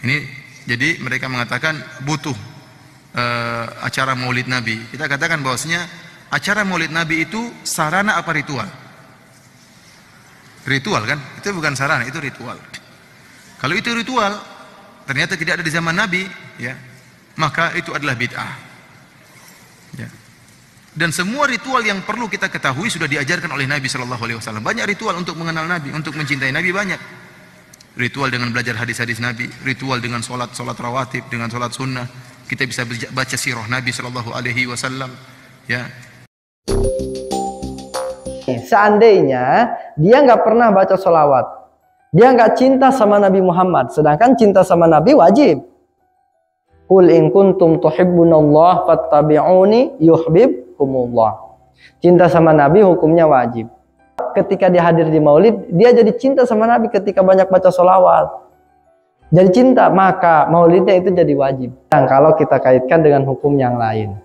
Ini jadi mereka mengatakan butuh acara Maulid Nabi. Kita katakan bahwasanya acara Maulid Nabi itu sarana apa ritual? Ritual kan? Itu bukan sarana, itu ritual. Kalau itu ritual ternyata tidak ada di zaman Nabi, ya, maka itu adalah bid'ah. Ya. Dan semua ritual yang perlu kita ketahui sudah diajarkan oleh Nabi Shallallahu Alaihi Wasallam. Banyak ritual untuk mengenal Nabi, untuk mencintai Nabi banyak. Ritual dengan belajar hadis-hadis Nabi, ritual dengan sholat rawatib, dengan sholat sunnah. Kita bisa baca sirah Nabi Shallallahu Alaihi Wasallam. Ya. Seandainya dia nggak pernah baca sholawat, dia nggak cinta sama Nabi Muhammad, sedangkan cinta sama Nabi wajib. Qul in kuntum tuhibbunallah fattabi'uni yuhibbukumullah. Cinta sama Nabi hukumnya wajib. Ketika dia hadir di maulid, dia jadi cinta sama Nabi ketika banyak baca sholawat. Jadi cinta, maka maulidnya itu jadi wajib. Dan kalau kita kaitkan dengan hukum yang lain,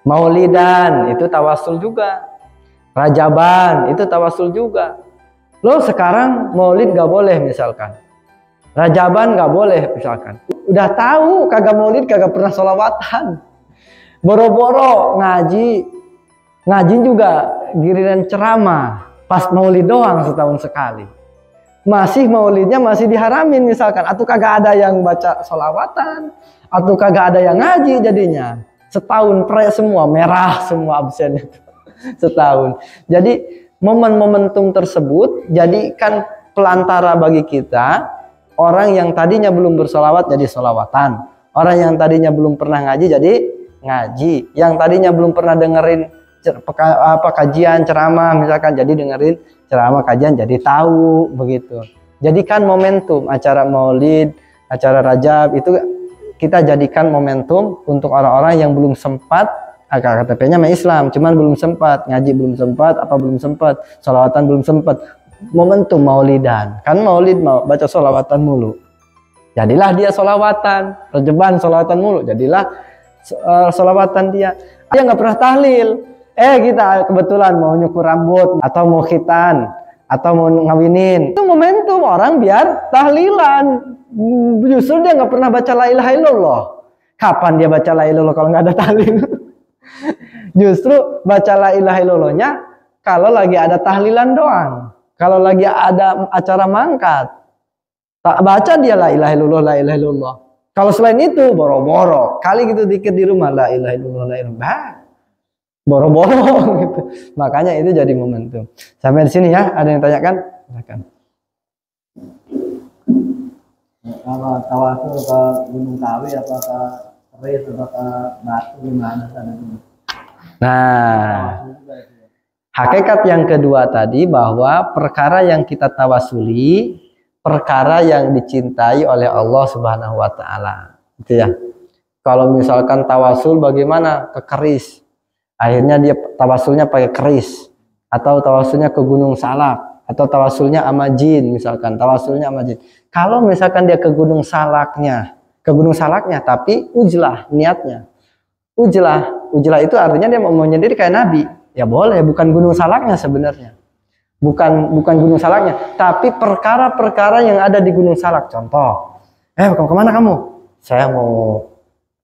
maulidan itu tawasul juga, rajaban itu tawasul juga. Loh sekarang maulid gak boleh misalkan, rajaban gak boleh misalkan. Udah tahu kagak maulid, kagak pernah sholawatan, boro-boro ngaji juga giliran ceramah pas maulid doang setahun sekali. Masih maulidnya masih diharamin misalkan, atau kagak ada yang baca sholawatan, atau kagak ada yang ngaji, jadinya setahun semua merah, semua absen itu setahun. Jadi momen-momentum tersebut jadikan pelantara bagi kita, orang yang tadinya belum bersolawat jadi solawatan, orang yang tadinya belum pernah ngaji jadi ngaji, yang tadinya belum pernah dengerin kajian ceramah misalkan jadi dengerin ceramah kajian, jadi tahu begitu. Jadikan momentum acara maulid, acara rajab itu kita jadikan momentum untuk orang-orang yang belum sempat, KTP-nya mah Islam, cuman belum sempat ngaji, belum sempat belum sempat sholawatan, belum sempat. Momentum maulidan, kan maulid mau baca sholawatan mulu, jadilah dia sholawatan. Rajaban sholawatan mulu, jadilah sholawatan dia. Dia nggak pernah tahlil, kita kebetulan mau nyukur rambut atau mau khitan atau mau ngawinin, itu momentum orang biar tahlilan. Justru dia nggak pernah baca la ilaha illallah. Kapan dia baca la ilaha illallah kalau nggak ada tahlil? Justru baca la ilaha illallahnya kalau lagi ada tahlilan doang, kalau lagi ada acara mangkat, tak baca dia la ilaha illallah, la ilaha illallah. Kalau selain itu boro-boro kali gitu dikit di rumah la ilaha illallah, la ilaha illallah, boro-boro gitu. Makanya itu jadi momentum. Sampai di sini ya, ada yang tanyakan? Silakan. Kalau tawasul ke Gunung Kawi apa ke keris atau ke batu gimana sana? Nah, hakikat yang kedua tadi bahwa perkara yang kita tawasuli, perkara yang dicintai oleh Allah Subhanahu wa taala. Itu ya. Kalau misalkan tawasul bagaimana? Ke keris. Akhirnya dia tawasulnya pakai keris, atau tawasulnya ke Gunung Salak, atau tawasulnya sama jin misalkan, tawasulnya sama jin. Kalau misalkan dia ke Gunung Salaknya, tapi ujlah niatnya. Ujlah itu artinya dia mau menyendiri kayak Nabi. Ya boleh, bukan Gunung Salaknya sebenarnya. Bukan Gunung Salaknya, tapi perkara-perkara yang ada di Gunung Salak. Contoh, kemana kamu? Saya mau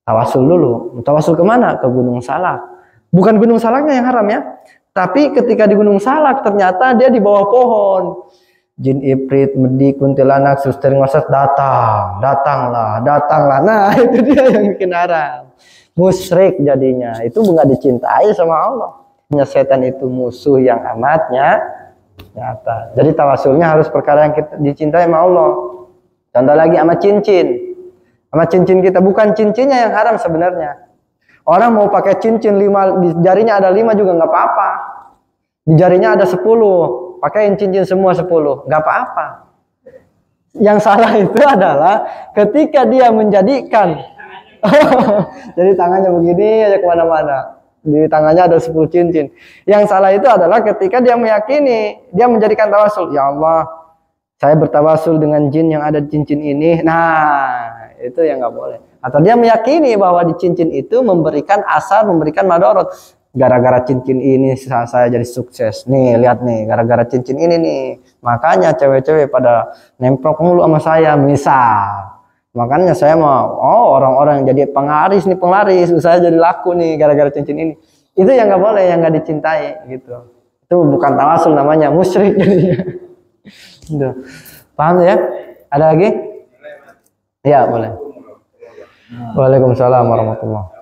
tawasul dulu. Tawasul kemana? Ke Gunung Salak. Bukan Gunung Salaknya yang haram ya, tapi ketika di Gunung Salak ternyata dia di bawah pohon. Jin Ifrit, Medik, Kuntilanak, Suster Ngosot datanglah. Nah itu dia yang bikin haram. Musyrik jadinya, itu nggak dicintai sama Allah. Setan itu musuh yang amatnya nyata. Jadi tawasulnya harus perkara yang kita dicintai sama Allah. Contoh lagi sama cincin kita, bukan cincinnya yang haram sebenarnya. Orang mau pakai cincin 5, di jarinya ada 5 juga nggak apa-apa. Di jarinya ada 10, pakaiin cincin semua 10, nggak apa-apa. Yang salah itu adalah ketika dia menjadikan, jadi tangannya begini aja kemana-mana, di tangannya ada 10 cincin. Yang salah itu adalah ketika dia meyakini, dia menjadikan tawasul, ya Allah, saya bertawasul dengan jin yang ada di cincin ini. Nah, itu yang nggak boleh. Atau dia meyakini bahwa di cincin itu memberikan asar, memberikan madorot. Gara-gara cincin ini saya jadi sukses. Nih, lihat nih, gara-gara cincin ini nih. Makanya cewek-cewek pada nemprok mulu sama saya, misal. Makanya saya mau, orang-orang jadi penglaris nih, penglaris, saya jadi laku nih gara-gara cincin ini. Itu yang nggak boleh, yang nggak dicintai gitu. Itu bukan tawasul namanya, musyrik jadinya. Gitu. Paham ya? Ada lagi? Ya boleh. Waalaikumsalam warahmatullahi.